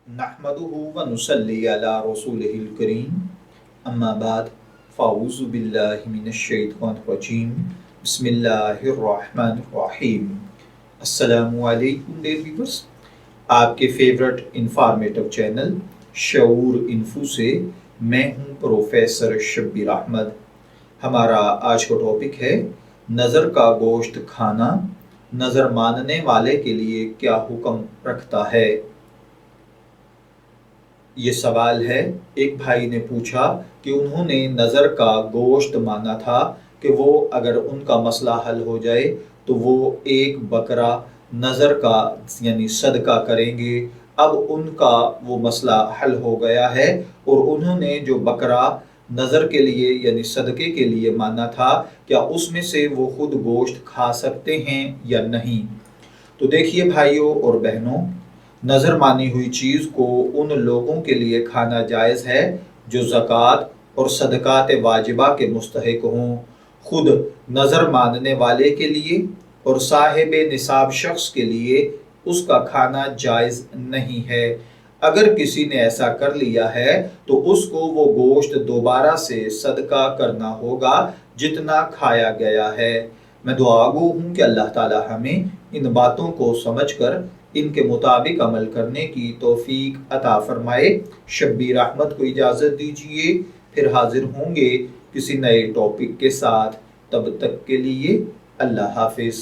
नहमदुहु व नुसल्ली अला रसूलिहिल करीम अम्मा बाद फ़ाऊज़ु बिल्लाहि मिनश शैतानिर रजीम बिस्मिल्लाहिर रहमानिर रहीम। अस्सलामु अलैकुम डियर व्यूअर्स, आपके फेवरेट इंफॉर्मेटिव चैनल शऊर इन्फो से मैं हूं प्रोफेसर शब्बीर अहमद। हमारा आज का टॉपिक है नज़र का गोश्त खाना नज़र मानने वाले के लिए क्या हुक्म रखता है। ये सवाल है, एक भाई ने पूछा कि उन्होंने नज़र का गोश्त माना था कि वो अगर उनका मसला हल हो जाए तो वो एक बकरा नज़र का यानी सदका करेंगे। अब उनका वो मसला हल हो गया है और उन्होंने जो बकरा नज़र के लिए यानी सदके के लिए माना था, क्या उसमें से वो खुद गोश्त खा सकते हैं या नहीं। तो देखिए भाइयों और बहनों, नज़र मानी हुई चीज़ को उन लोगों के लिए खाना जायज़ है जो ज़कात और सदकात वाजिबा के मुस्तहिक हों। खुद नज़र मानने वाले के लिए और साहिब निसाब शख्स के लिए उसका खाना जायज़ नहीं है। अगर किसी ने ऐसा कर लिया है तो उसको वो गोश्त दोबारा से सदका करना होगा जितना खाया गया है। मैं दुआगो हूँ कि अल्लाह ताला हमें इन बातों को समझकर इनके मुताबिक अमल करने की तौफीक अता फरमाए। शब्बीर अहमद को इजाज़त दीजिए, फिर हाजिर होंगे किसी नए टॉपिक के साथ। तब तक के लिए अल्लाह हाफिज़।